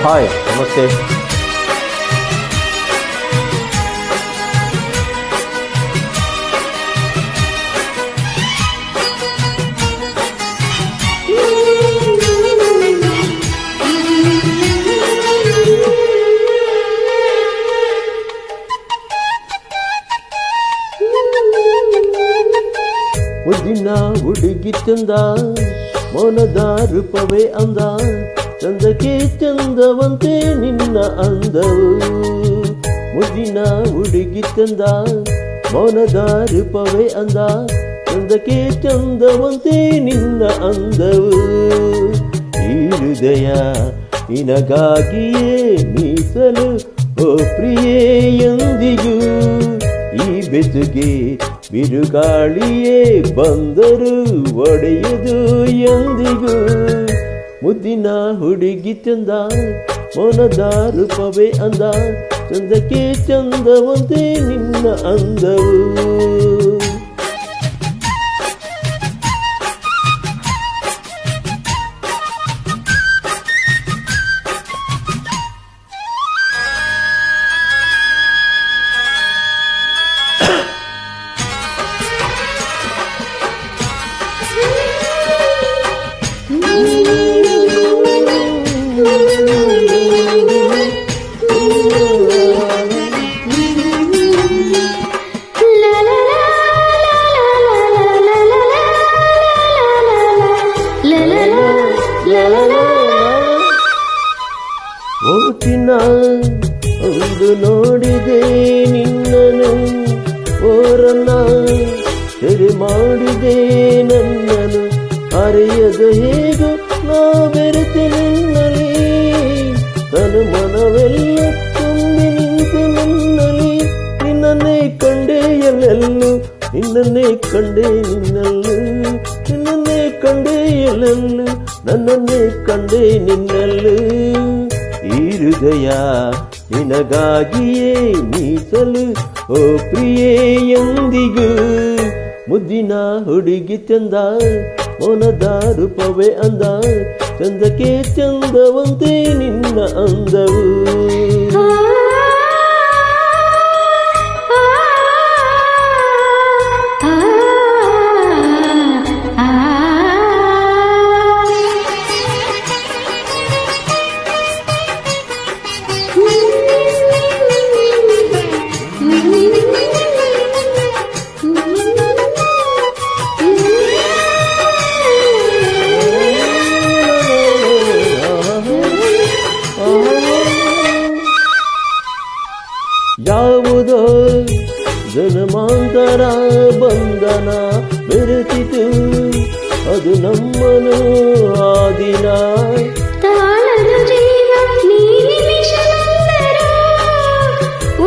Hi, ನಮಸ್ತೆ. ಮುದ್ದಿನ ಹುಡುಗಿ ಚಂದ, ಮೌನದ ರೂಪವೇ ಅಂದ, ಚಂದಕ್ಕೆ ಚಂದವಂತೆ ನಿನ್ನ ಅಂದವು. ಮುದ್ದಿನ ಹುಡುಗಿ ಚಂದ, ಮೌನದ ರೂಪವೇ ಅಂದ, ಚಂದಕ್ಕೆ ಚಂದವಂತೆ ನಿನ್ನ ಅಂದವು. ಈ ಹೃದಯ ನಿನಗಾಗಿಯೇ ಮೀಸಲು, ಓ ಪ್ರಿಯೇ ಎಂದಿಗೂ. ಈ ಬೆಸುಗೆ ಬಿರುಗಾಳಿಯೇ ಬಂದರು ಒಡೆಯದು ಎಂದಿಗೂ. ಮುದ್ದಿನ ಹುಡುಗಿ ಚಂದ, ಮೌನದ ರೂಪವೇ ಅಂದ, ಚಂದಕ್ಕೆ ಚಂದವಂತೆ ನಿನ್ನ ಅಂದವು. ಓಟಿನ ಒಂದು ನೋಡಿದೆ ನಿನ್ನನು, ಓರನ್ನ ಸೆರೆ ಮಾಡಿದೆ ನನ್ನನು. ಅರೆಯದ ಹೇಗೂ ನಾ ಬೆರೆತೆ ನಿನ್ನಲ್ಲಿ, ತನು ಮನವೆಲ್ಲ ತುಂಬಿ ನಿಂತು ನನ್ನಲ್ಲಿ. ನಿನ್ನನ್ನೇ ಕಂಡೆ ಎಲ್ಲೆಲ್ಲೂ, ನಿನ್ನನ್ನೇ ಕಂಡೆ ನಿನ್ನಲ್ಲೂ, ನಿನ್ನನ್ನೇ ಕಂಡೆ ಎಲ್ಲೆಲ್ಲೂ, ನನ್ನನ್ನೇ ಕಂಡೆ ನಿನ್ನಲ್ಲೂ. ಈ ಹೃದಯ ನಿನಗಾಗಿಯೇ ಮೀಸಲು, ಓ ಪ್ರಿಯೇ ಎಂದಿಗೂ. ಮುದ್ದಿನ ಹುಡುಗಿ ಚಂದ, ಮೌನದ ರೂಪವೇ ಅಂದ, ಚಂದಕ್ಕೆ ಚಂದವಂತೆ ನಿನ್ನ ಅಂದವು. ಯಾವುದೋ ಜನ್ಮಾಂತರ ಬಂಧನ ಬೆರೆತಿತು, ಅದು ನಮ್ಮನು ಆ ದಿನ. ತಾಳದ ಜೀವ ನೀ ನಿಮಿಷದಲ್ಲರೂ,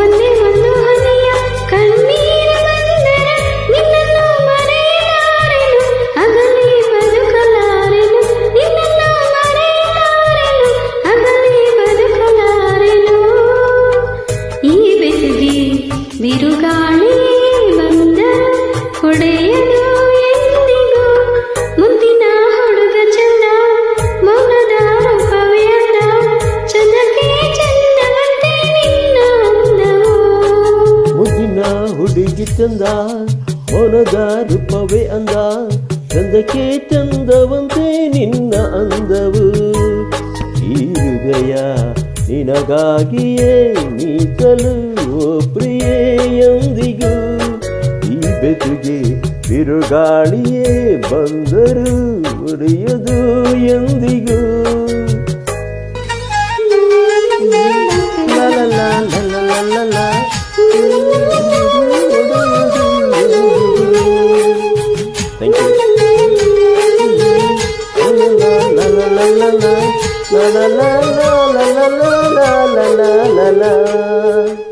ಒಂದೇ ಒಂದು ಹನಿಯ ಕಣ್ಣೀರ ಬಂದರ ನಿನ್ನನ್ನು ಮರೆಯಲಾರೆನು, ಅಗಲಿ ಬದುಕಲಾರೆನು. ನಿನ್ನನ್ನು ಮರೆಯಲಾರೆನು, ಅಗಲಿ ಬದುಕಲಾರೆನು. ಈ ಬೆಸುಗೆ ಬಿರುಗಾಳಿ ಬಂದ ಹೊಡೆಯದು ಎಂದಿಗೂ. ಮುದ್ದಿನ ಹುಡುಗ ಚಂದ, ಮೌನದ ರೂಪವೇ ಅಂದ, ಚಂದಕ್ಕೆ ಚಂದವಂತೆ ನಿನ್ನ ಅಂದವು. ಮುದ್ದಿನ ಹುಡುಗಿ ಚಂದ, ಮೌನದ ರೂಪವೇ ಅಂದ, ಚಂದಕ್ಕೆ ಚಂದವಂತೆ ನಿನ್ನ ಅಂದವು. ಈ ಹೃದಯ ನಿನಗಾಗಿಯೇ ಮೀಸಲು, ಓ ಪ್ರಿಯೇ ಎಂದಿಗೂ. ಈ ಬೆಸುಗೆ ಬಿರುಗಾಳಿಯೇ ಬಂದರು ಒಡೆಯದು ಎಂದಿಗೂ. Thank you. La la la la la la la la la la la la.